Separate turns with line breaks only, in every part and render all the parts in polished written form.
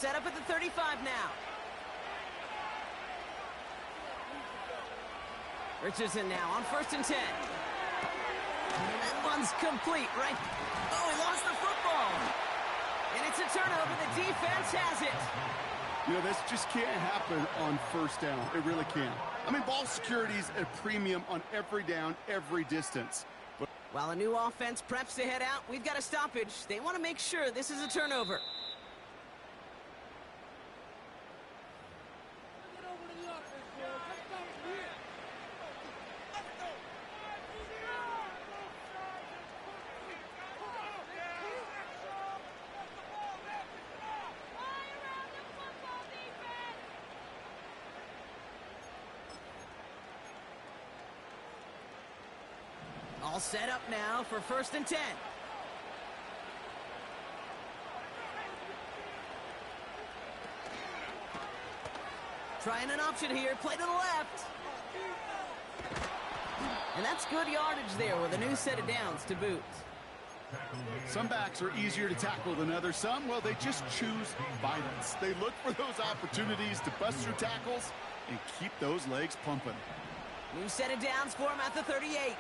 Set up at the 35 now. Richardson now on 1st and 10. That one's complete, right? Oh, he lost the football. And it's a turnover. The defense has it.
You know, this just can't happen on 1st down. It really can't. I mean, ball security's a premium on every down, every distance. But
while a new offense preps to head out, we've got a stoppage. They want to make sure this is a turnover. All set up now for 1st and 10. Trying an option here, play to the left. And that's good yardage there with a new set of downs to boot.
Some backs are easier to tackle than others. Some, well, they just choose violence. They look for those opportunities to bust through tackles and keep those legs pumping.
New set of downs for him at the 38.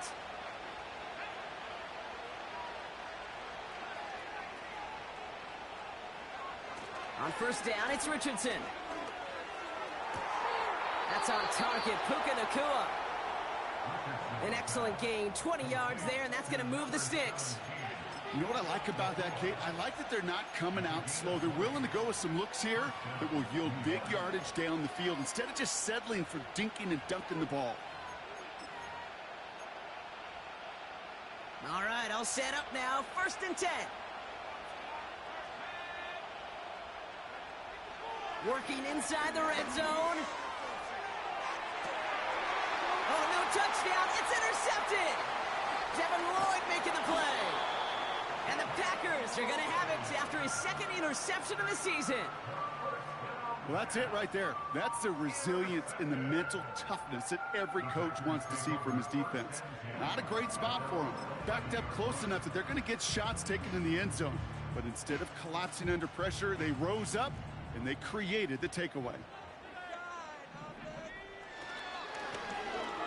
On 1st down, it's Richardson. That's on target, Puka Nacua. An excellent gain, 20 yards there, and that's going to move the sticks.
You know what I like about that, Kate? I like that they're not coming out slow. They're willing to go with some looks here that will yield big yardage down the field instead of just settling for dinking and dunking the ball.
All right, all set up now, 1st and 10. Working inside the red zone. Oh, no touchdown. It's intercepted. Devin Lloyd making the play. And the Packers are going to have it after his 2nd interception of the season.
Well, that's it right there. That's the resilience and the mental toughness that every coach wants to see from his defense. Not a great spot for him. Backed up close enough that they're going to get shots taken in the end zone. But instead of collapsing under pressure, they rose up and they created the takeaway.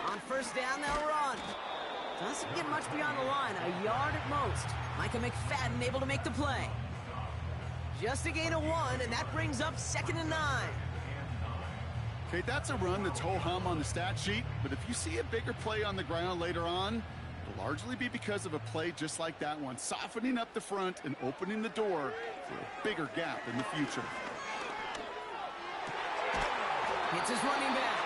On 1st down, they'll run. Doesn't get much beyond the line, a yard at most. Micah McFadden able to make the play. Just a gain of 1, and that brings up 2nd and 9.
Okay, that's a run that's ho-hum on the stat sheet, but if you see a bigger play on the ground later on, it'll largely be because of a play just like that one, softening up the front and opening the door for a bigger gap in the future.
It's his running back.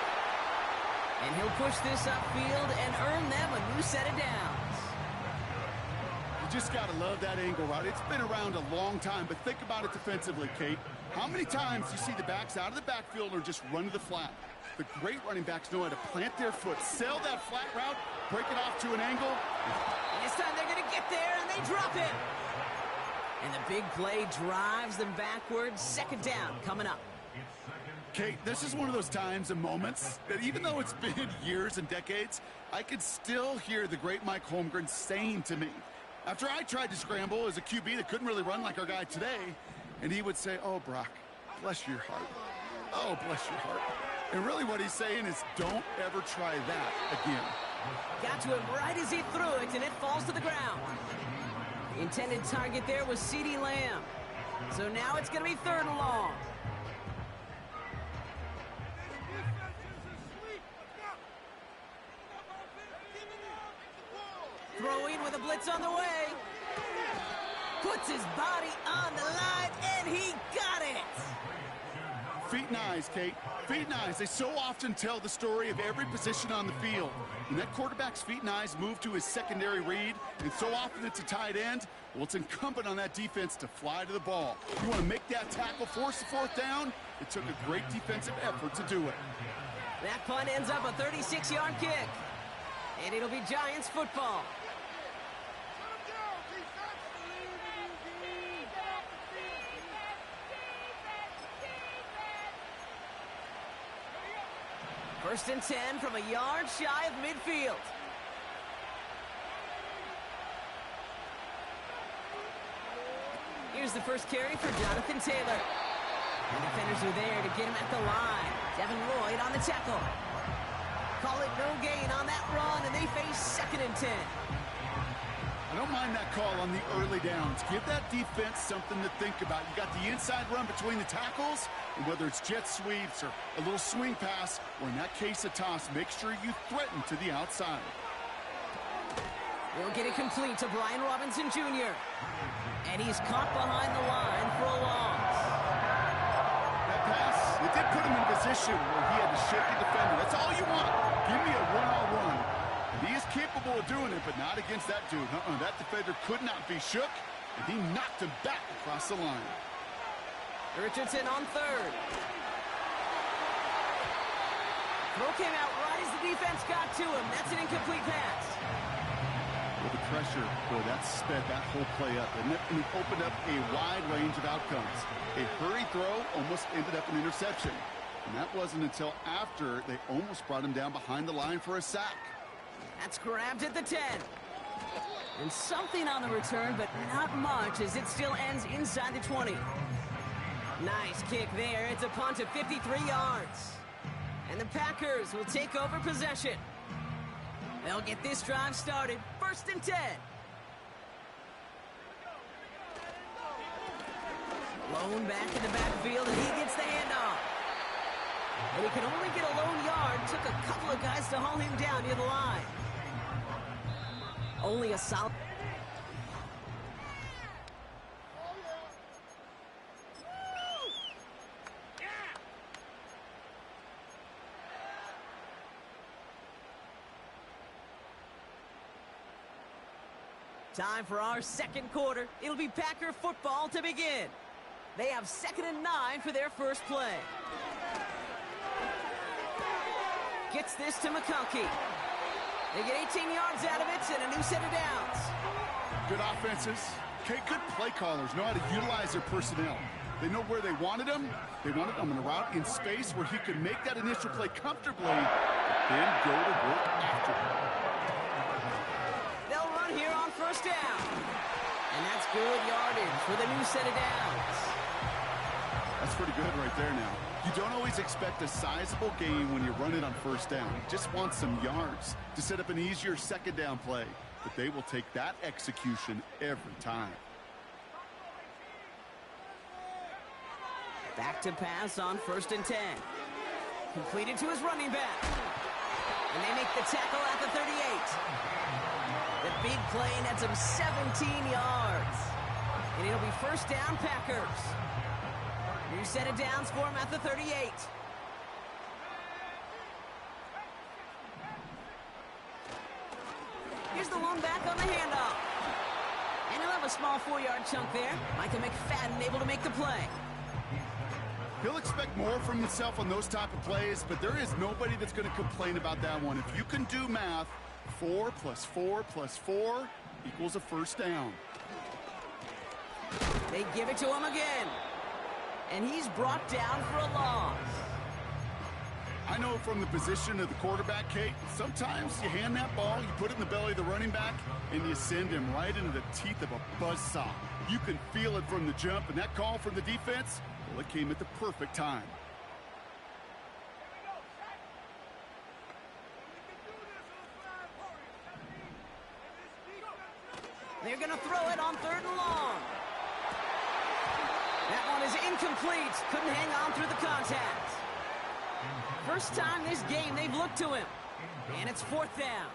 And he'll push this upfield and earn them a new set of downs.
You just got to love that angle route. It's been around a long time, but think about it defensively, Kate. How many times you see the backs out of the backfield or just run to the flat? The great running backs know how to plant their foot, sail that flat route, break it off to an angle.
And this time they're going to get there, and they drop it. And the big play drives them backwards. 2nd down coming up.
Kate, this is one of those times and moments that even though it's been years and decades, I could still hear the great Mike Holmgren saying to me, after I tried to scramble as a QB that couldn't really run like our guy today, and he would say, "Oh, Brock, bless your heart. Oh, bless your heart." And really what he's saying is, don't ever try that again.
Got to him right as he threw it, and it falls to the ground. The intended target there was CeeDee Lamb. So now it's going to be 3rd and long. Throwing with a blitz on the way. Puts his body on the line, and he got it.
Feet and eyes, Kate. Feet and eyes. They so often tell the story of every position on the field. When that quarterback's feet and eyes move to his secondary read, and so often it's a tight end, well, it's incumbent on that defense to fly to the ball. You want to make that tackle, force the 4th down? It took a great defensive effort to do it.
That punt ends up a 36-yard kick. And it'll be Giants football. First and 10 from a yard shy of midfield. Here's the first carry for Jonathan Taylor. And defenders are there to get him at the line. Devin Lloyd on the tackle. Call it no gain on that run, and they face 2nd and 10.
I don't mind that call on the early downs. Give that defense something to think about. You got the inside run between the tackles, and whether it's jet sweeps or a little swing pass, or in that case a toss, make sure you threaten to the outside.
They'll get it complete to Brian Robinson Jr. And he's caught behind the line for a loss.
That pass, it did put him in a position where he had to shake the defender. That's all you want. Give me a one-on-one. He is capable of doing it, but not against that dude. That defender could not be shook, and he knocked him back across the line.
Richardson on 3rd. Throw came out right as the defense got to him. That's an incomplete pass.
Well, the pressure, boy, that sped that whole play up, and it opened up a wide range of outcomes. A hurry throw almost ended up an interception, and that wasn't until after they almost brought him down behind the line for a sack.
That's grabbed at the 10. And something on the return, but not much, as it still ends inside the 20. Nice kick there. It's a punt of 53 yards. And the Packers will take over possession. They'll get this drive started. 1st and 10. Lone back in the backfield, and he gets the handoff. And he can only get a lone yard. Took a couple of guys to haul him down near the line. Only a solid. Time for our 2nd quarter. It'll be Packer football to begin. They have 2nd and 9 for their first play. Gets this to McCulkey. They get 18 yards out of it and a new set of downs.
Good offenses. Okay, good play callers know how to utilize their personnel. They know where they wanted them. They wanted them in a route in space where he could make that initial play comfortably, but then go to work after it.
They'll run here on 1st down. And that's good yardage for the new set of downs.
That's pretty good right there now. You don't always expect a sizable gain when you run it on 1st down. You just want some yards to set up an easier 2nd down play. But they will take that execution every time.
Back to pass on 1st and 10. Completed to his running back. And they make the tackle at the 38. The big play nets him 17 yards. And it'll be 1st down Packers. New set of downs for him at the 38. Here's the lone back on the handoff. And he'll have a small 4-yard chunk there. Micah McFadden able to make the play.
He'll expect more from himself on those type of plays, but there is nobody that's going to complain about that one. If you can do math, 4 plus 4 plus 4 equals a 1st down.
They give it to him again. And he's brought down for a loss.
I know from the position of the quarterback, Kate, sometimes you hand that ball, you put it in the belly of the running back, and you send him right into the teeth of a buzzsaw. You can feel it from the jump, and that call from the defense, well, it came at the perfect time.
They're going to throw it on 3rd and long. That one is incomplete. Couldn't hang on through the contact. First time this game they've looked to him. And it's 4th down.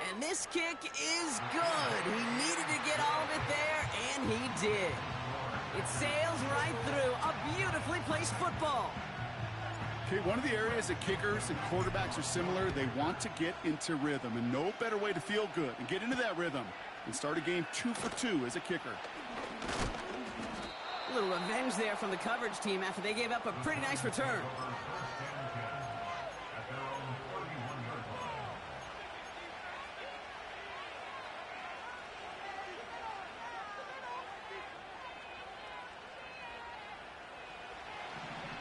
And this kick is good. He needed to get all of it there, and he did. It sails right through. A beautifully placed football.
Okay, one of the areas that kickers and quarterbacks are similar, they want to get into rhythm, and no better way to feel good and get into that rhythm and start a game 2 for 2 as a kicker.
A little revenge there from the coverage team after they gave up a pretty nice return.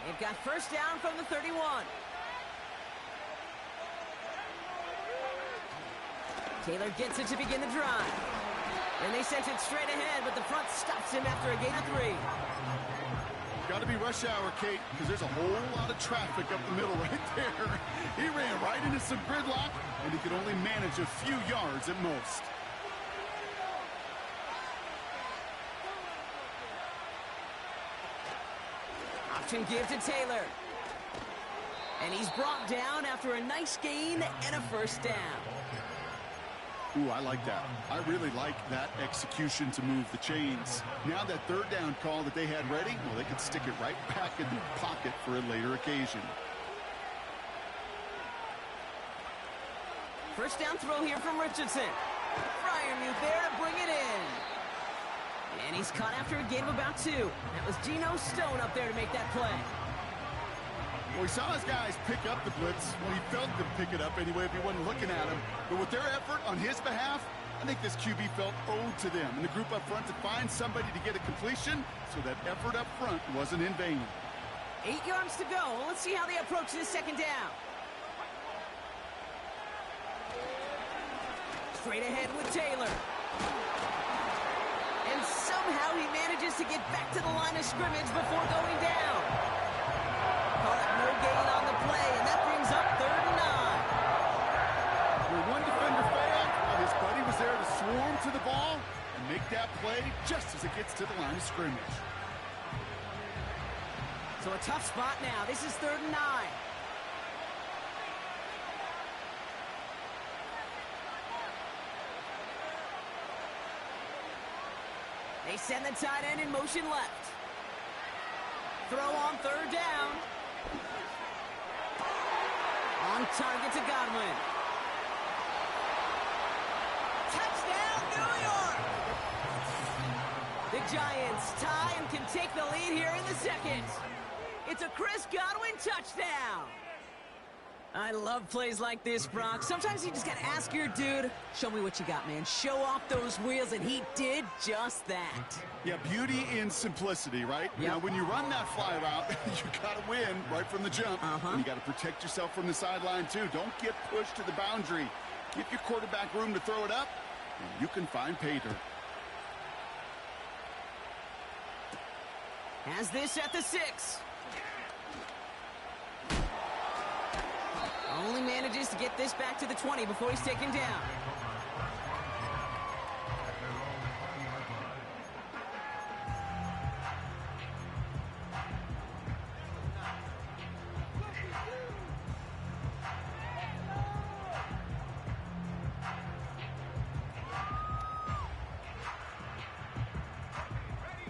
They've got 1st down from the 31. Taylor gets it to begin the drive. And they sent it straight ahead, but the front stops him after a gain of 3.
Got to be rush hour, Kate, because there's a whole lot of traffic up the middle right there. He ran right into some gridlock, and he could only manage a few yards at most.
Option give to Taylor. And he's brought down after a nice gain and a first down.
Ooh, I like that. I really like that execution to move the chains. Now that third down call that they had ready, well, they could stick it right back in the pocket for a later occasion.
First down throw here from Richardson. Fryermuth there to bring it in. And he's caught after a gain of about 2. That was Geno Stone up there to make that play.
Well, he saw his guys pick up the blitz. Well, he felt them pick it up anyway if he wasn't looking at him. But with their effort on his behalf, I think this QB felt owed to them and the group up front to find somebody to get a completion, so that effort up front wasn't in vain.
8 yards to go. Let's see how they approach this second down. Straight ahead with Taylor. And somehow he manages to get back to the line of scrimmage before going down. Call it no gain on the play, and that brings up 3rd and 9.
Where one defender failed, his buddy was there to swarm to the ball and make that play just as it gets to the line of scrimmage.
So a tough spot now. This is 3rd and 9. They send the tight end in motion left. Throw on 3rd down. On target to Godwin. Touchdown, New York! The Giants tie and can take the lead here in the second. It's a Chris Godwin touchdown. I love plays like this, Brock. Sometimes you just gotta ask your dude, show me what you got, man. Show off those wheels, and he did just that.
Yeah, beauty in simplicity, right?
Yep.
Now, when you run that fly route, you gotta win right from the jump. And you gotta protect yourself from the sideline, too. Don't get pushed to the boundary. Give your quarterback room to throw it up, and you can find pay dirt.
Has this at the 6. Only manages to get this back to the 20 before he's taken down.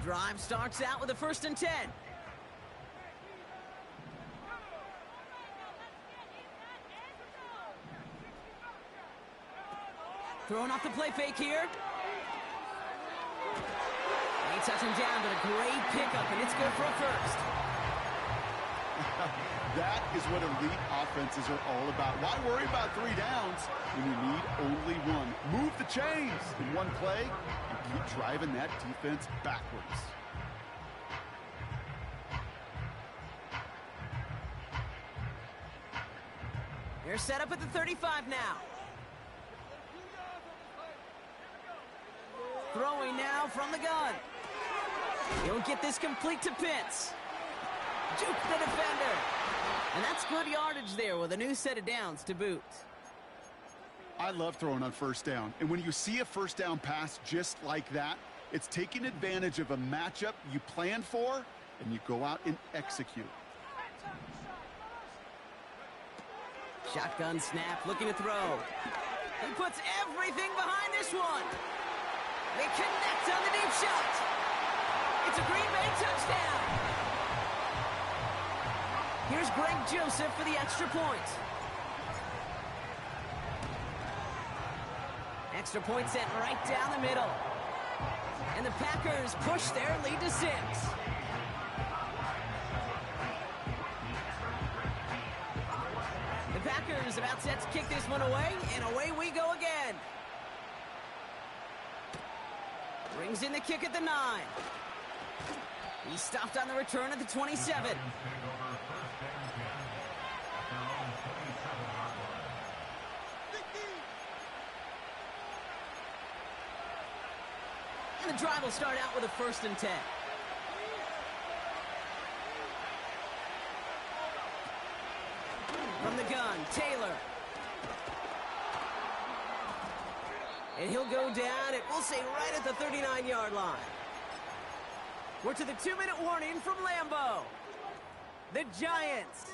Drive starts out with a 1st and 10. Throwing off the play fake here. They touch him down, but a great pickup, and it's good for a 1st.
That is what elite offenses are all about. Why worry about 3 downs when you need only 1? Move the chains in one play and keep driving that defense backwards.
They're set up at the 35 now. Throwing now from the gun. He'll get this complete to Pitts. Juke the defender. And that's good yardage there with a new set of downs to boot.
I love throwing on 1st down. And when you see a 1st down pass just like that, it's taking advantage of a matchup you planned for, and you go out and execute.
Shotgun snap, looking to throw. He puts everything behind this one. They connect on the deep shot. It's a Green Bay touchdown. Here's Greg Joseph for the extra point. Extra point sent right down the middle. And the Packers push their lead to 6. The Packers about set to kick this one away, and away we go again. Brings in the kick at the 9. He's stopped on the return at the 27. And the drive will start out with a 1st and 10. From the gun, Taylor. And he'll go down, it will say right at the 39-yard line. We're to the 2-minute warning from Lambeau. The Giants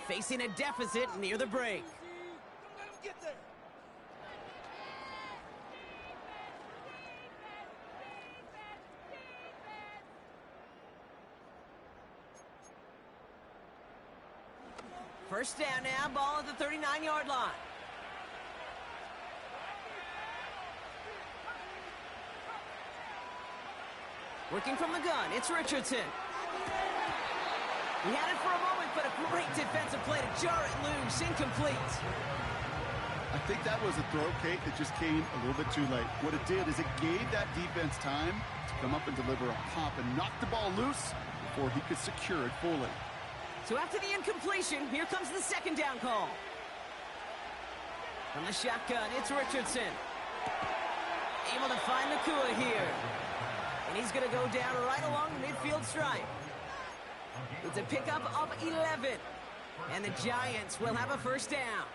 facing a deficit near the break. First down now, ball at the 39-yard line. Working from the gun, it's Richardson. He had it for a moment, but a great defensive play to jar it loose, incomplete.
I think that was a throw, Kate, that just came a little bit too late. What it did is it gave that defense time to come up and deliver a pop and knock the ball loose before he could secure it fully.
So after the incompletion, here comes the 2nd down call. From the shotgun, it's Richardson. Able to find Nakua here. And he's going to go down right along the midfield stripe. It's a pickup of 11. And the Giants will have a 1st down.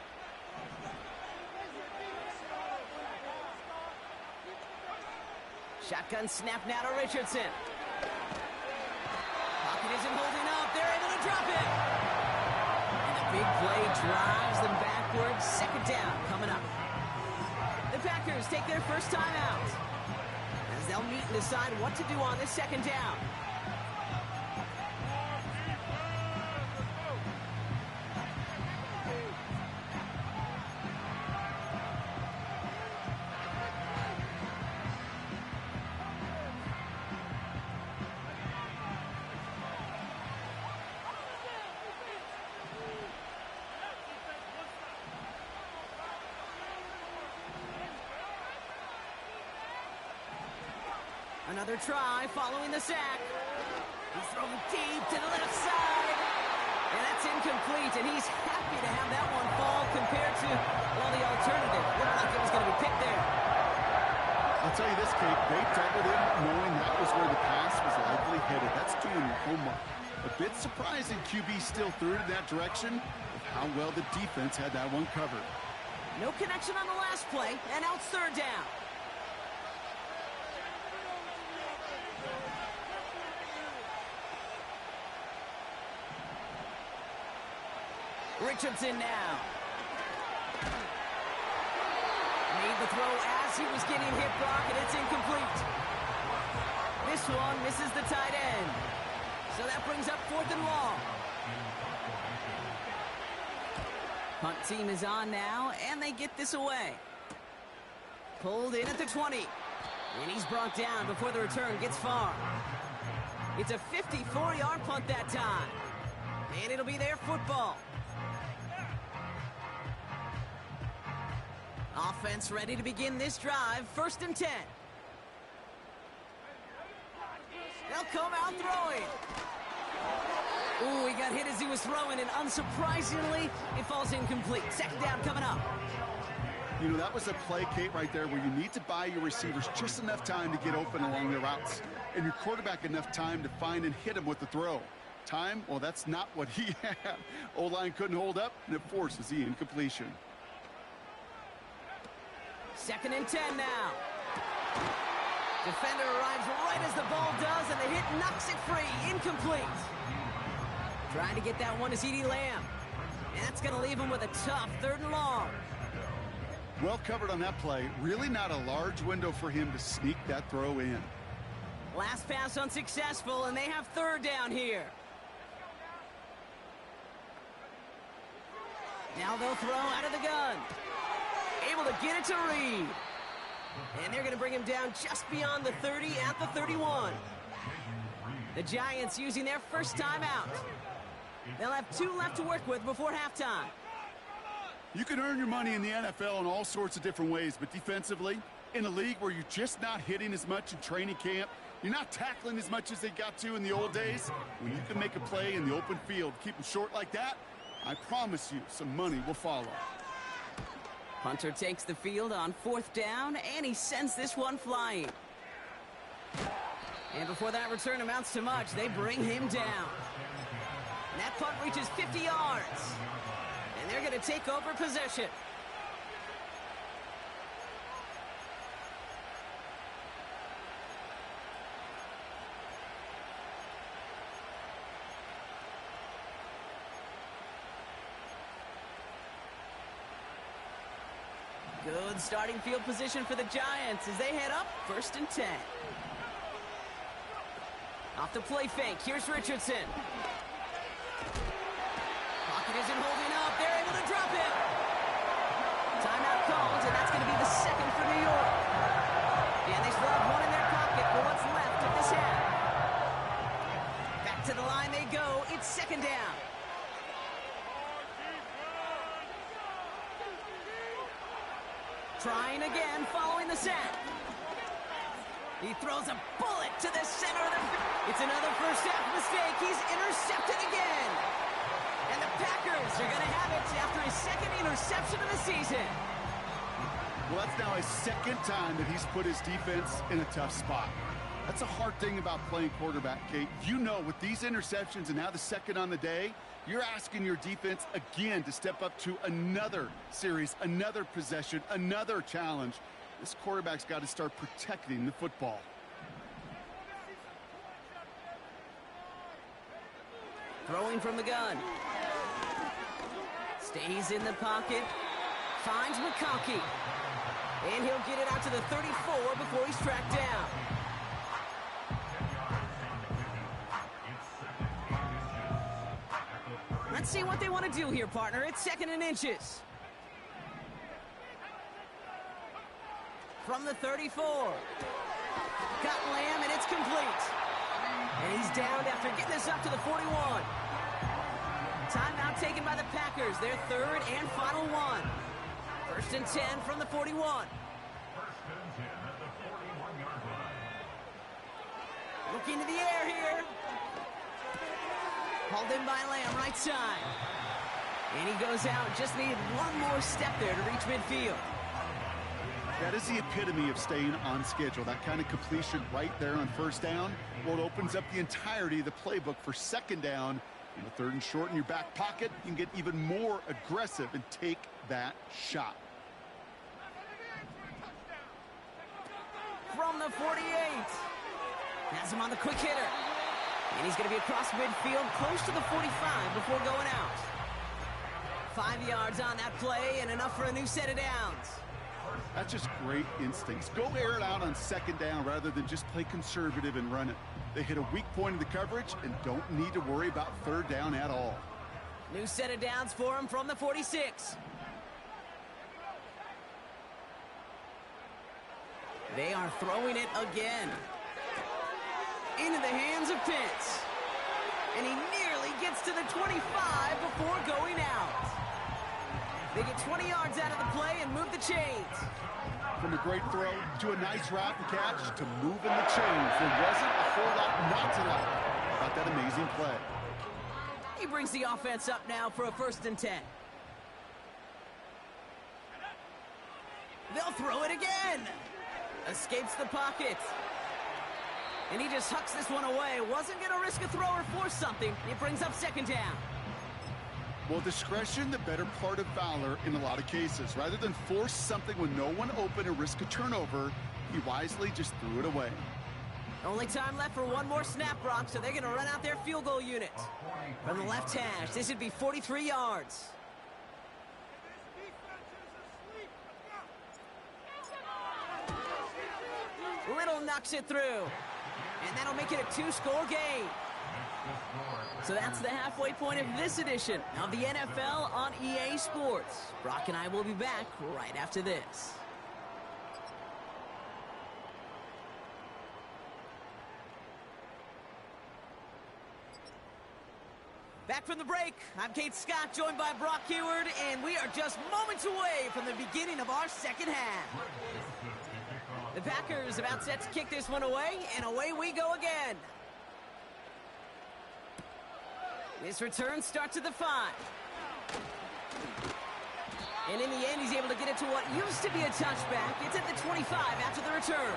Shotgun snap now to Richardson. Pocket isn't holding up. They're able to drop it. And the big play drives them backwards. 2nd down coming up. The Packers take their first time out, as they'll meet and decide what to do on this 2nd down. Another try following the sack. He's thrown deep to the left side. And that's incomplete, and he's happy to have that one fall compared to, well, the alternative. Looked like it was going to be picked there.
I'll tell you this, Kate, they doubled him knowing that was where the pass was likely headed. That's doing your homework. A bit surprising QB still threw it in that direction of how well the defense had that one covered.
No connection on the last play, and now it's 3rd down. Richardson now. Made the throw as he was getting hit, Brock, and it's incomplete. This one misses the tight end. So that brings up 4th and long. Punt team is on now, and they get this away. Pulled in at the 20. And he's brought down before the return gets far. It's a 54-yard punt that time. And it'll be their football. Offense ready to begin this drive. 1st and 10. They'll come out throwing. Ooh, he got hit as he was throwing, and unsurprisingly, it falls incomplete. 2nd down coming up.
You know, that was a play, Kate, right there where you need to buy your receivers just enough time to get open along their routes, and your quarterback enough time to find and hit him with the throw. Time, well, that's not what he had. O-line couldn't hold up, and it forces the incompletion.
2nd and 10 now. Defender arrives right as the ball does, and the hit knocks it free. Incomplete. Trying to get that one to CeeDee Lamb. And that's going to leave him with a tough 3rd and long.
Well covered on that play. Really not a large window for him to sneak that throw in.
Last pass unsuccessful, and they have 3rd down here. Now they'll throw out of the gun. Able to get it to Reed. And they're going to bring him down just beyond the 30 at the 31. The Giants using their first timeout. They'll have 2 left to work with before halftime.
You can earn your money in the NFL in all sorts of different ways, but defensively, in a league where you're just not hitting as much in training camp, you're not tackling as much as they got to in the old days, when you can make a play in the open field, keep them short like that, I promise you some money will follow.
Hunter takes the field on 4th down, and he sends this one flying. And before that return amounts to much, they bring him down. And that punt reaches 50 yards. And they're going to take over possession. Good starting field position for the Giants as they head up 1st and 10. Off the play fake, here's Richardson. Pocket isn't holding up, they're able to drop him. Timeout called, and that's going to be the second for New York. And they still have one in their pocket for what's left of this half. Back to the line they go, it's 2nd down. Trying again, following the sack. He throws a bullet to the center of the field. It's another first half mistake. He's intercepted again. And the Packers are going to have it after his 2nd interception of the season.
Well, that's now his 2nd time that he's put his defense in a tough spot. That's a hard thing about playing quarterback, Kate. You know, with these interceptions and now the 2nd on the day, you're asking your defense again to step up to another series, another possession, another challenge. This quarterback's got to start protecting the football.
Throwing from the gun. Stays in the pocket. Finds McConkey. And he'll get it out to the 34 before he's tracked down. Let's see what they want to do here, partner. It's 2nd and inches. From the 34. Got Lamb, and it's complete. And he's downed after getting this up to the 41. Timeout taken by the Packers. Their 3rd and final one. 1st and 10 from the 41. Looking to the air here. Hauled in by Lamb, right side. And he goes out. Just needed one more step there to reach midfield.
That is the epitome of staying on schedule. That kind of completion right there on 1st down. Well, it opens up the entirety of the playbook for 2nd down. In the 3rd and short in your back pocket, you can get even more aggressive and take that shot.
From the 48. Has him on the quick hitter. And he's going to be across midfield, close to the 45 before going out. 5 yards on that play and enough for a new set of downs.
That's just great instincts. Go air it out on 2nd down rather than just play conservative and run it. They hit a weak point in the coverage and don't need to worry about 3rd down at all.
New set of downs for him from the 46. They are throwing it again. Into the hands of Pitts. And he nearly gets to the 25 before going out. They get 20 yards out of the play and move the chains.
From a great throw to a nice route and catch to moving the chains. There wasn't a whole lot not to like about that amazing play.
He brings the offense up now for a 1st and 10. They'll throw it again. Escapes the pocket. And he just hucks this one away. Wasn't going to risk a throw or force something. It brings up 2nd down.
Well, discretion, the better part of valor in a lot of cases. Rather than force something when no one open and risk a turnover, he wisely just threw it away.
Only time left for one more snap, Brock, so they're going to run out their field goal unit. From the left hash, this would be 43 yards. Little knocks it through. And that'll make it a 2-score game. So that's the halfway point of this edition of the NFL on EA Sports. Brock and I will be back right after this. Back from the break, I'm Kate Scott, joined by Brock Heward, and we are just moments away from the beginning of our 2nd half. The Packers about set to kick this one away, and away we go again. This return starts at the 5. And in the end, he's able to get it to what used to be a touchback. It's at the 25 after the return.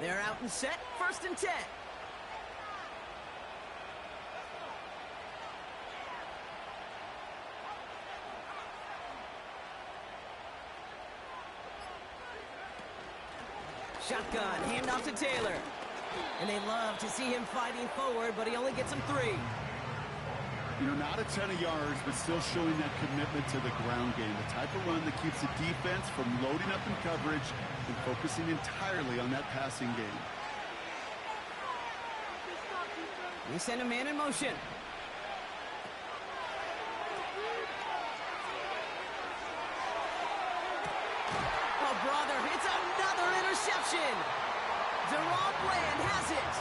They're out and set, 1st and 10. Shotgun, handoff to Taylor. And they love to see him fighting forward, but he only gets them 3.
You know, not a ton of yards, but still showing that commitment to the ground game. The type of run that keeps the defense from loading up in coverage and focusing entirely on that passing game.
We send a man in motion. Oh, brother, it's another interception. Deron Bland has it.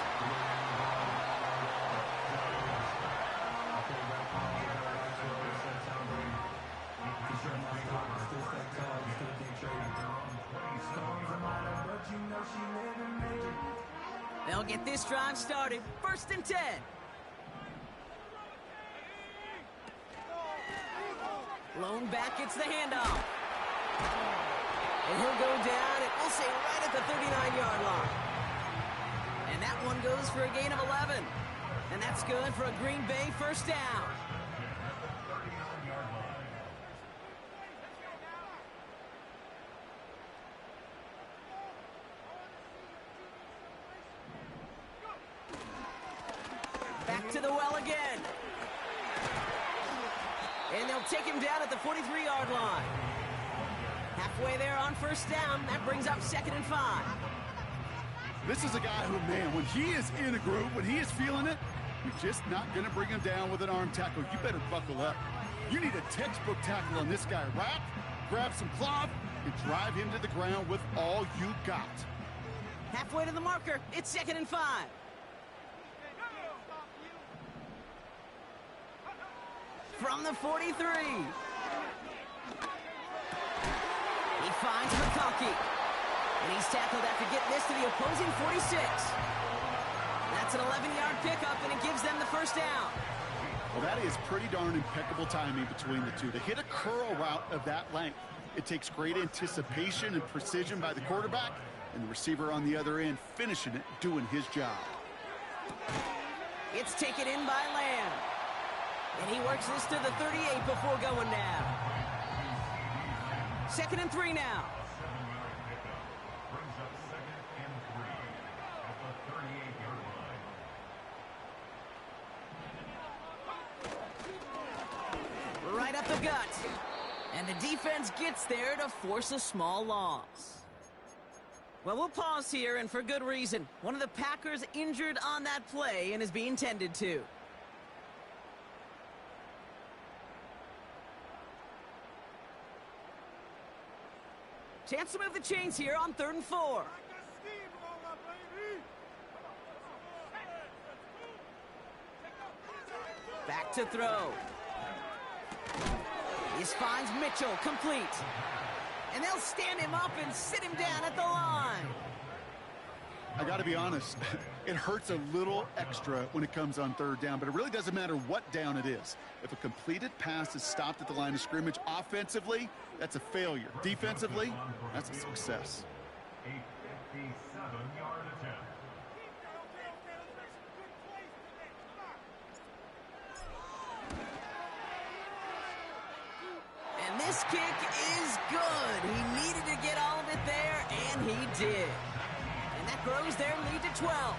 They'll get this drive started. 1st and 10. Lone back gets the handoff. And he'll go down, and we'll say right at the 39-yard line. And that one goes for a gain of 11. And that's good for a Green Bay 1st down. Back to the well again. And they'll take him down at the 43-yard line. Halfway there on 1st down. That brings up 2nd and 5.
This is a guy who, man, when he is in a groove, when he is feeling it, you're just not going to bring him down with an arm tackle. You better buckle up. You need a textbook tackle on this guy. Wrap, grab some cloth, and drive him to the ground with all you got.
Halfway to the marker. It's 2nd and 5. From the 43. He finds McConkey. And he's tackled after getting this to the opposing 46. That's an 11-yard pickup, and it gives them the 1st down.
Well, that is pretty darn impeccable timing between the two. To hit a curl route of that length, it takes great anticipation and precision by the quarterback, and the receiver on the other end finishing it, doing his job.
It's taken in by Lamb. And he works this to the 38 before going down. 2nd and 3 now. Right up the gut. And the defense gets there to force a small loss. Well, we'll pause here, and for good reason. One of the Packers injured on that play and is being tended to. Chance to move the chains here on 3rd and 4. Back to throw. This finds Mitchell, complete. And they'll stand him up and sit him down at the line.
I got to be honest, it hurts a little extra when it comes on 3rd down, but it really doesn't matter what down it is. If a completed pass is stopped at the line of scrimmage, offensively, that's a failure. Defensively, that's a success.
A 57-yard attempt.
And this kick is good. He needed to get all of it there, and he did. And that grows their lead to 12.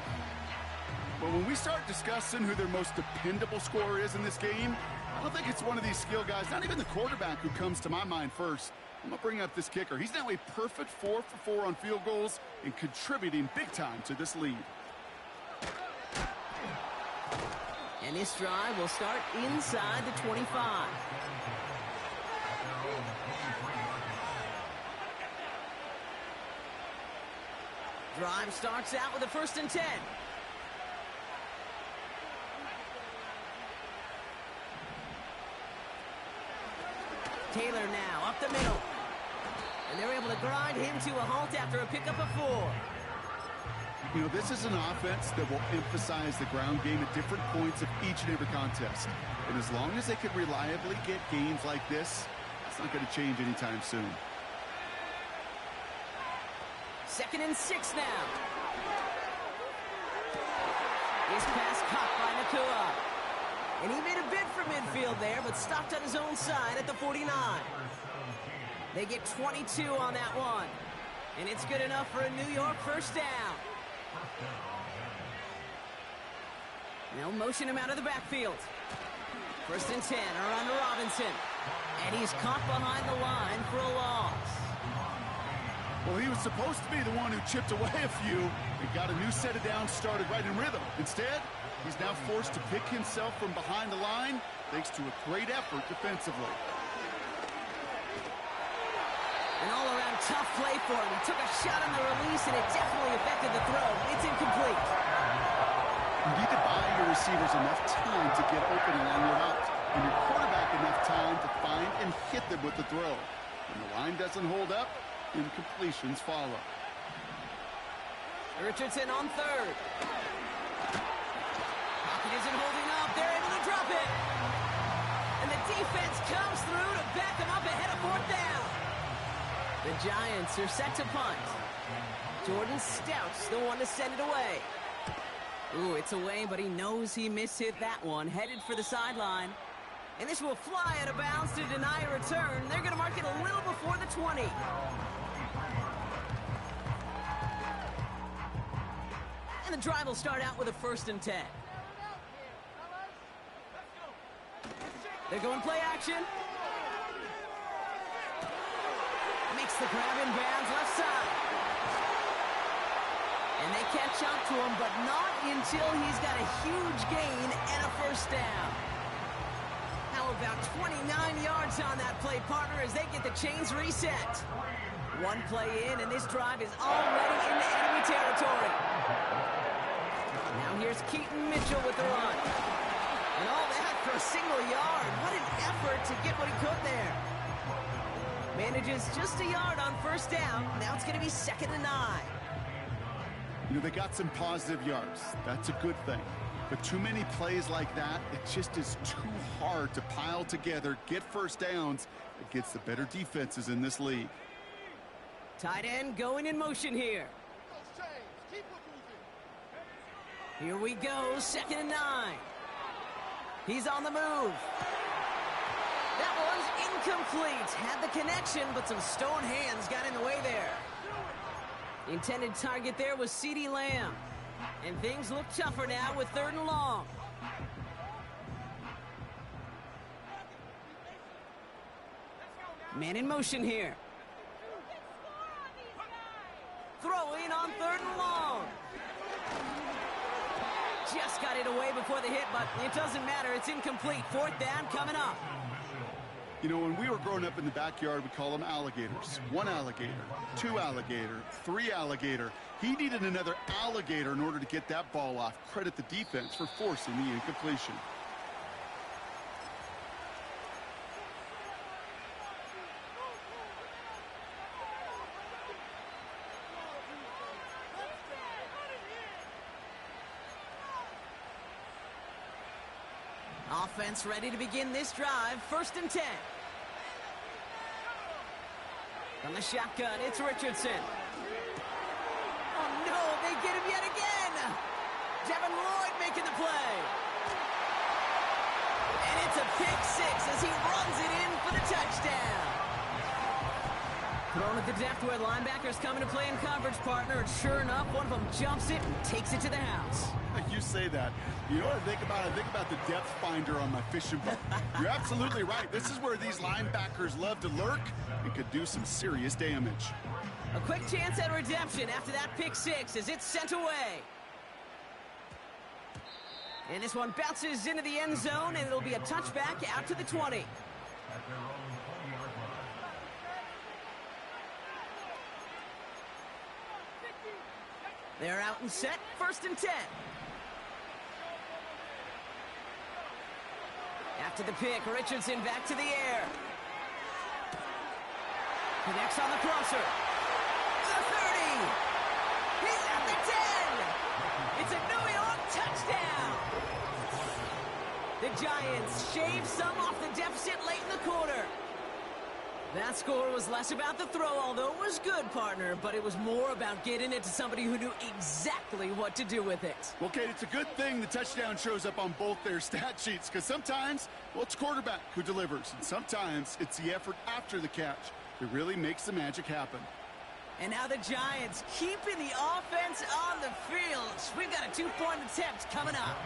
But when we start discussing who their most dependable scorer is in this game, I don't think it's one of these skill guys, not even the quarterback, who comes to my mind first. I'm going to bring up this kicker. He's now a perfect 4 for 4 on field goals and contributing big time to this lead.
And this drive will start inside the 25. Drive starts out with a 1st and 10. Taylor now up the middle. And they're able to grind him to a halt after a pickup of 4.
You know, this is an offense that will emphasize the ground game at different points of each and every contest. And as long as they can reliably get gains like this, it's not going to change anytime soon.
2nd and 6 now. His pass caught by Nakua. And he made a bid for midfield there, but stopped on his own side at the 49. They get 22 on that one. And it's good enough for a New York first down. They'll motion him out of the backfield. 1st and 10 are on to Robinson. And he's caught behind the line for a loss.
Well, he was supposed to be the one who chipped away a few and got a new set of downs started right in rhythm. Instead, he's now forced to pick himself from behind the line thanks to a great effort defensively.
An all-around tough play for him. He took a shot on the release, and it definitely affected the throw. It's incomplete.
You need to buy your receivers enough time to get open along your route, and your quarterback enough time to find and hit them with the throw. When the line doesn't hold up, incompletions follow.
Richardson on 3rd. Pocket isn't holding up. They're able to drop it. And the defense comes through to back them up ahead of 4th down. The Giants are set to punt. Jordan Stout's the one to send it away. Ooh, it's away, but he knows he mishit that one. Headed for the sideline. And this will fly out of bounds to deny a return. They're going to mark it a little before the 20. And the drive will start out with a 1st and 10. They're going play action. Makes the grab in bounds left side. And they catch up to him, but not until he's got a huge gain and a 1st down. How about 29 yards on that play, partner, as they get the chains reset. One play in, and this drive is already into enemy territory. Now here's Keaton Mitchell with the run. And all that for a single yard. What an effort to get what he could there. Manages just a yard on 1st down. Now it's going to be 2nd and 9.
You know, they got some positive yards. That's a good thing. But too many plays like that, it just is too hard to pile together, get 1st downs against the better defenses in this league.
Tight end going in motion here. Here we go, 2nd and 9. He's on the move. That one's incomplete. Had the connection, but some stone hands got in the way there. The intended target there was CeeDee Lamb. And things look tougher now with 3rd and long. Man in motion here. Throwing on 3rd and long. Just got it away before the hit, but it doesn't matter. It's incomplete. 4th down coming up.
You know, when we were growing up in the backyard, we call them alligators. 1 alligator, 2 alligator, 3 alligator. He needed another alligator in order to get that ball off. Credit the defense for forcing the incompletion.
Offense ready to begin this drive. 1st and 10. From the shotgun, it's Richardson. Oh, no, they get him yet again. Devin Lloyd making the play. And it's a pick 6 as he runs it in for the touchdown. Thrown at the depth where linebackers come into play in coverage, partner. And sure enough, one of them jumps it and takes it to the house.
You say that. You know what I think about? I think about the depth finder on my fishing boat. You're absolutely right. This is where these linebackers love to lurk and could do some serious damage.
A quick chance at redemption after that pick 6 as it's sent away. And this one bounces into the end zone, and it'll be a touchback out to the 20. They're out and set. 1st and 10. After the pick, Richardson back to the air. Connects on the crosser. The 30. He's at the 10. It's a New York touchdown. The Giants shave some off the deficit late in the quarter. That score was less about the throw, although it was good, partner, but it was more about getting it to somebody who knew exactly what to do with it.
Well, Kate, it's a good thing the touchdown shows up on both their stat sheets, because sometimes, well, it's quarterback who delivers, and sometimes it's the effort after the catch that really makes the magic happen.
And now the Giants keeping the offense on the field. We've got a two-point attempt coming up.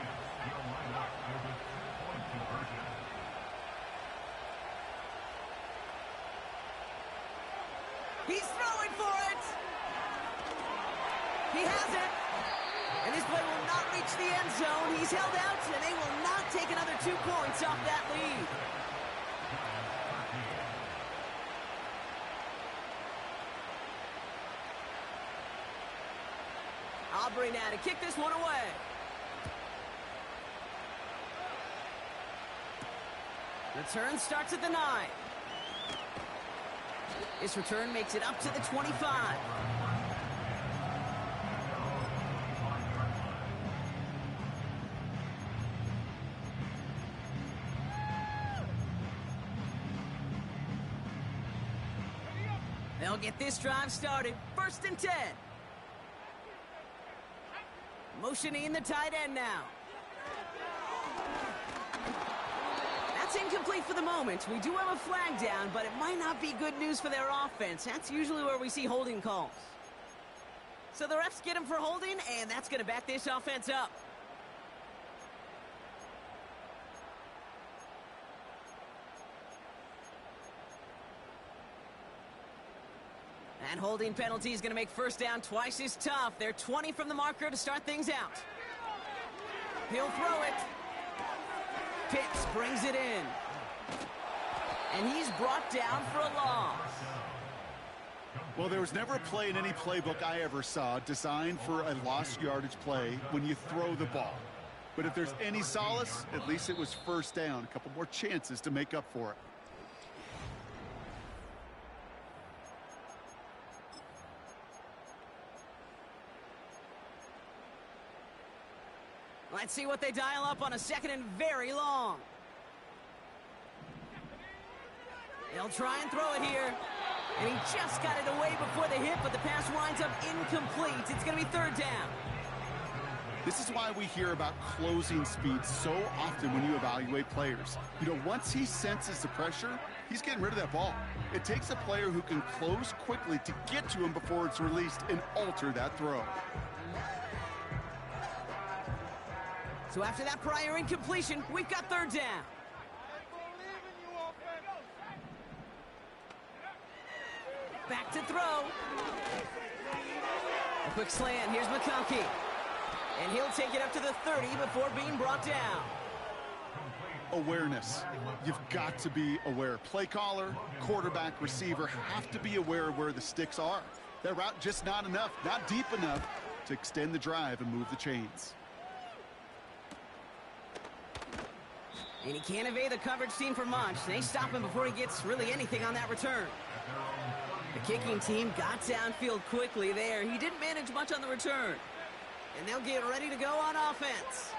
He's throwing for it. He has it. And this play will not reach the end zone. He's held out, and they will not take another 2 points off that lead. Aubrey now to kick this one away. Return starts at the 9. This return makes it up to the 25. They'll get this drive started. 1st and 10. Motioning the tight end now. That's incomplete for the moment. We do have a flag down, but it might not be good news for their offense. That's usually where we see holding calls. So the refs get him for holding, and that's going to back this offense up. That holding penalty is going to make 1st down twice as tough. They're 20 from the marker to start things out. He'll throw it. Pitts brings it in. And he's brought down for a loss.
Well, there was never a play in any playbook I ever saw designed for a lost yardage play when you throw the ball. But if there's any solace, at least it was 1st down. A couple more chances to make up for it.
Let's see what they dial up on a 2nd and very long. They'll try and throw it here. And he just got it away before the hit, but the pass winds up incomplete. It's going to be 3rd down.
This is why we hear about closing speed so often when you evaluate players. You know, once he senses the pressure, he's getting rid of that ball. It takes a player who can close quickly to get to him before it's released and alter that throw.
So after that prior incompletion, we've got 3rd down. Back to throw. A quick slant. Here's McConkey. And he'll take it up to the 30 before being brought down.
Awareness. You've got to be aware. Play caller, quarterback, receiver have to be aware of where the sticks are. That route just not enough, not deep enough to extend the drive and move the chains.
And he can't evade the coverage team for much. They stop him before he gets really anything on that return. The kicking team got downfield quickly there. He didn't manage much on the return. And they'll get ready to go on offense.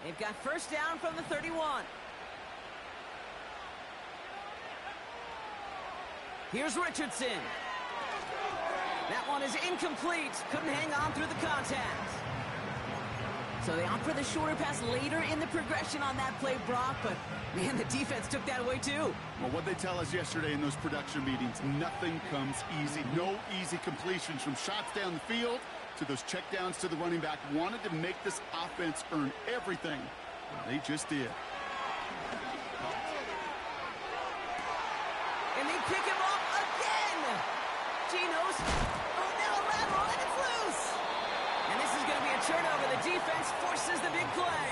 They've got 1st down from the 31. Here's Richardson. That one is incomplete. Couldn't hang on through the contact. So they opt for the shorter pass later in the progression on that play, Brock, but man, the defense took that away too.
Well, what they tell us yesterday in those production meetings, nothing comes easy. No easy completions from shots down the field to those checkdowns to the running back. Wanted to make this offense earn everything. They just did.
And they pick him up again. Geno's, oh no, lateral, and it's loose. And this is going to be a turnover. The defense forces the big play.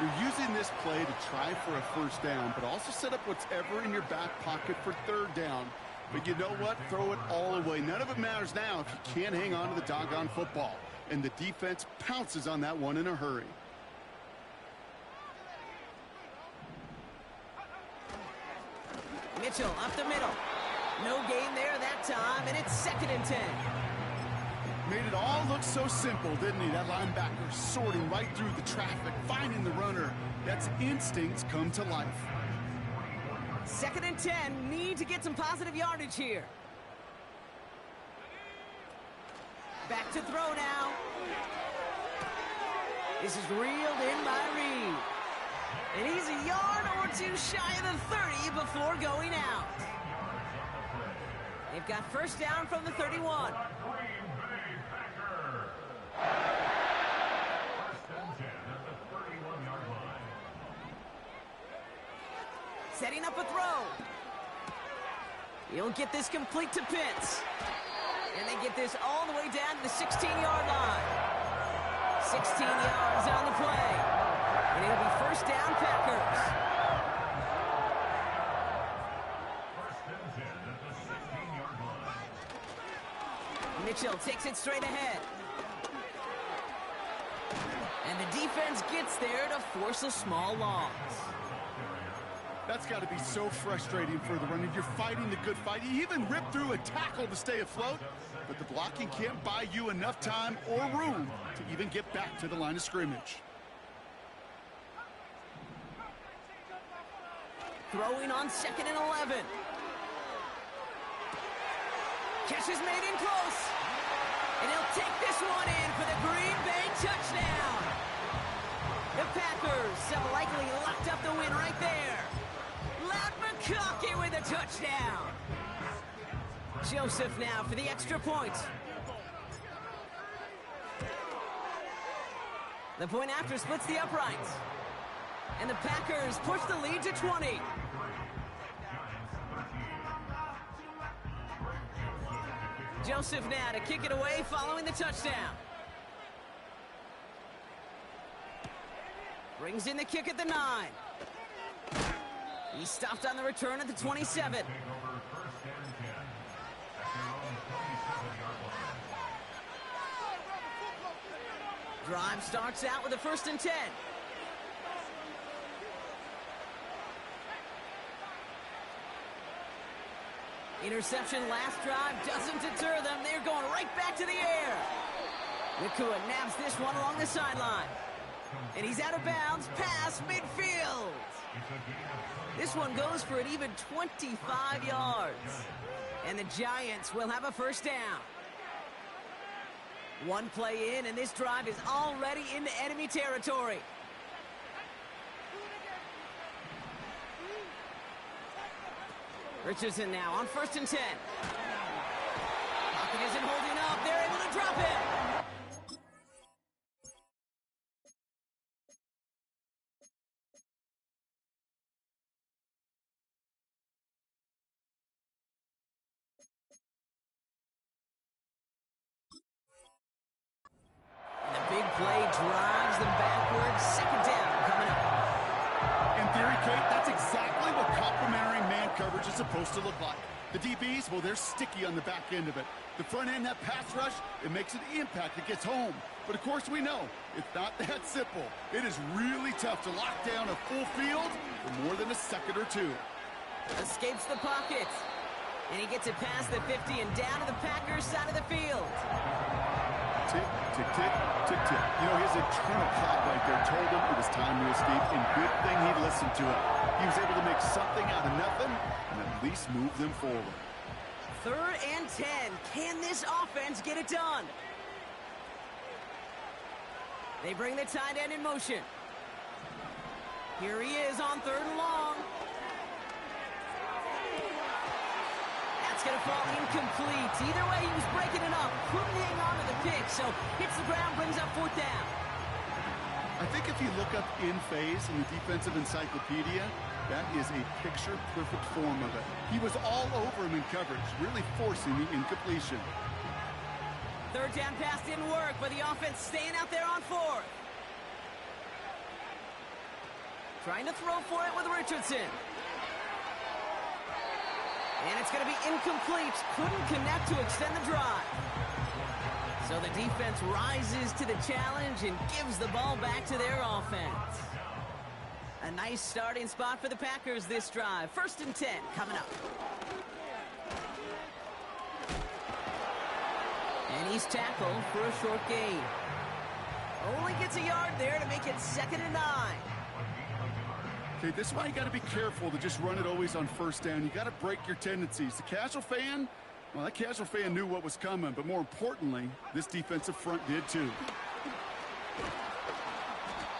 You're using this play to try for a 1st down, but also set up whatever in your back pocket for 3rd down. But you know what? Throw it all away. None of it matters now if you can't hang on to the doggone football. And the defense pounces on that one in a hurry.
Mitchell up the middle. No gain there that time, and it's 2nd and 10.
Made it all look so simple, didn't he? That linebacker sorting right through the traffic, finding the runner. That's instincts come to life.
2nd and 10, need to get some positive yardage here. Back to throw now. This is reeled in by Reed. And he's a yard or two shy of the 30 before going out. They've got first down from the 31. Setting up a throw. He'll get this complete to Pitts. And they get this all the way down to the 16-yard line. 16 yards on the play. And it'll be first down, Packers. Mitchell takes it straight ahead. And the defense gets there to force a small loss.
That's got to be so frustrating for the runner. You're fighting the good fight. You even rip through a tackle to stay afloat, but the blocking can't buy you enough time or room to even get back to the line of scrimmage.
Throwing on 2nd and 11. Catch is made in close. And he'll take this one in for the Green Bay touchdown. The Packers have likely locked up the win right there. Loud McConkey with a touchdown. Joseph now for the extra point. The point after splits the uprights. And the Packers push the lead to 20. Joseph now to kick it away following the touchdown. Brings in the kick at the 9. He stopped on the return at the 27. Drive starts out with a 1st and 10. Interception last drive doesn't deter them. They're going right back to the air. Nakua nabs this one along the sideline. And he's out of bounds past midfield. This one goes for an even 25 yards. And the Giants will have a first down. One play in, and this drive is already into enemy territory. Richardson now on 1st and 10. Pocket isn't holding up. They're able to drop him. And the big play drives them backwards. 2nd down coming up.
In theory, Kate, that's exactly what complementary man coverage is supposed to look like. The DBs, well, they're sticky on the back end of it. The front end, that pass rush, it makes an impact. It gets home. But, of course, we know it's not that simple. It is really tough to lock down a full field for more than a second or two.
Escapes the pocket. And he gets it past the 50 and down to the Packers side of the field.
Tick, tick, tick, tick, tick. You know, his internal clock right there told him it was time to escape, and good thing he listened to it. He was able to make something out of nothing and at least move them forward.
3rd and 10. Can this offense get it done? They bring the tight end in motion. Here he is on 3rd and long. That's going to fall incomplete. Either way, he was breaking it up. Couldn't hang on to the pick, so hits the ground, brings up 4th down.
I think if you look up in phase in the defensive encyclopedia, that is a picture-perfect form of it. He was all over him in coverage, really forcing the incompletion.
3rd down pass didn't work, but the offense staying out there on 4th. Trying to throw for it with Richardson. And it's going to be incomplete. Couldn't connect to extend the drive. So the defense rises to the challenge and gives the ball back to their offense. A nice starting spot for the Packers this drive. 1st and 10 coming up. And he's tackled for a short gain. Only gets a yard there to make it 2nd and 9.
Okay, this is why you got to be careful to just run it always on first down. You got to break your tendencies. The casual fan, well, that casual fan knew what was coming, but more importantly, this defensive front did too.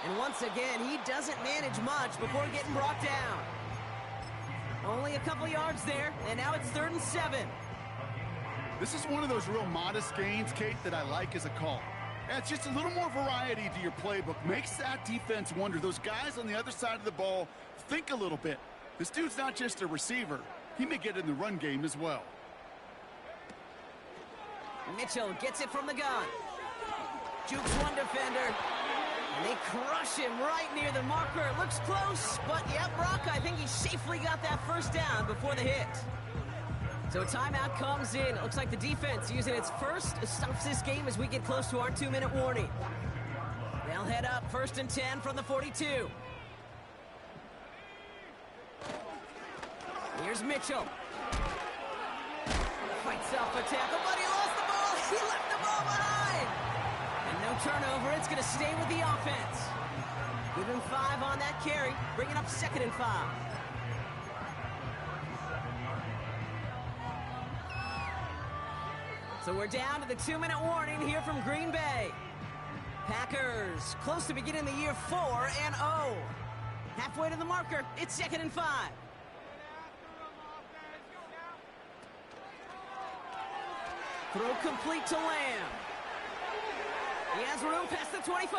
And once again, he doesn't manage much before getting brought down. Only a couple yards there, and now it's 3rd and 7.
This is one of those real modest gains, Kate, that I like as a call. And it's just a little more variety to your playbook. Makes that defense wonder. Those guys on the other side of the ball think a little bit. This dude's not just a receiver. He may get in the run game as well.
Mitchell gets it from the gun. Jukes one defender. And they crush him right near the marker. Looks close, but yep, Brock, I think he safely got that first down before the hit. So a timeout comes in. It looks like the defense using its first stops this game as we get close to our 2-minute warning. They'll head up 1st and 10 from the 42. Here's Mitchell. Fights off a tackle, but he lost the ball. He left the ball behind. And no turnover. It's going to stay with the offense. Give him 5 on that carry. Bringing up 2nd and 5. So we're down to the 2-minute warning here from Green Bay. Packers close to beginning the year 4-0. Halfway to the marker. It's 2nd and 5. Throw complete to Lamb. He has room past the 25.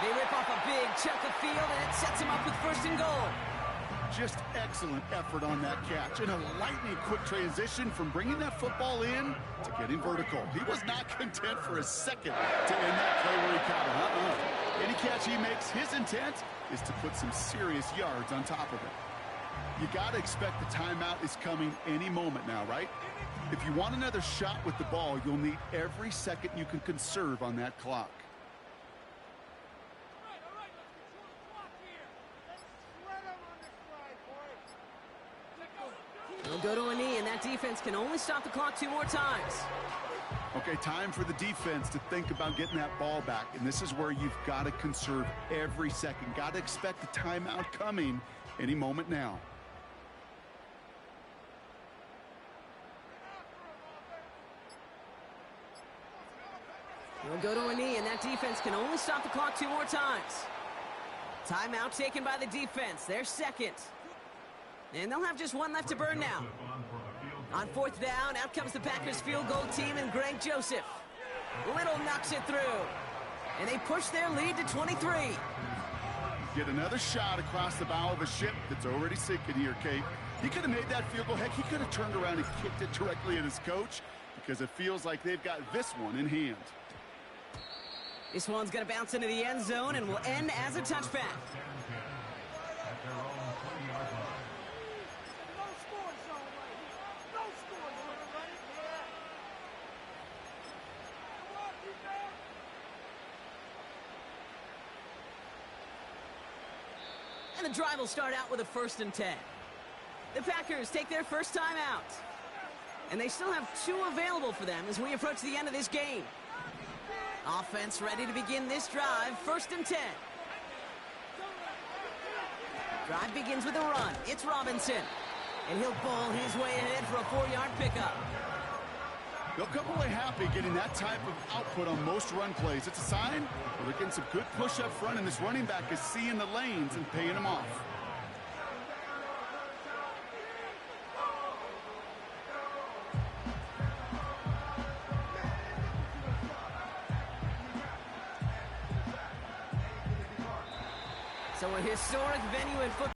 They rip off a big chunk of field, and it sets him up with 1st and goal.
Just excellent effort on that catch. And a lightning quick transition from bringing that football in to getting vertical. He was not content for a second to end that play where he caught it. Any catch he makes, his intent is to put some serious yards on top of it. You got to expect the timeout is coming any moment now, right? If you want another shot with the ball, you'll need every second you can conserve on that clock.
They'll go to a knee, and that defense can only stop the clock 2 more times.
Okay, time for the defense to think about getting that ball back, and this is where you've got to conserve every second. Got to expect the timeout coming any moment now.
They'll go to a knee, and that defense can only stop the clock 2 more times. Timeout taken by the defense. They're 2nd. And they'll have just 1 left to burn now. On 4th down, out comes the Packers field goal team and Greg Joseph. Little knocks it through. And they push their lead to 23.
Get another shot across the bow of a ship that's already sinking here, Kate. He could have made that field goal. Heck, he could have turned around and kicked it directly at his coach because it feels like they've got this one in hand.
This one's going to bounce into the end zone and will end as a touchback. And the drive will start out with a 1st and 10. The Packers take their first time out. And they still have 2 available for them as we approach the end of this game. Offense ready to begin this drive, 1st and 10. Drive begins with a run. It's Robinson. And he'll bowl his way ahead for a 4-yard pickup.
They'll come away happy getting that type of output on most run plays. It's a sign that they're getting some good push up front, and this running back is seeing the lanes and paying them off.
So a historic venue in football.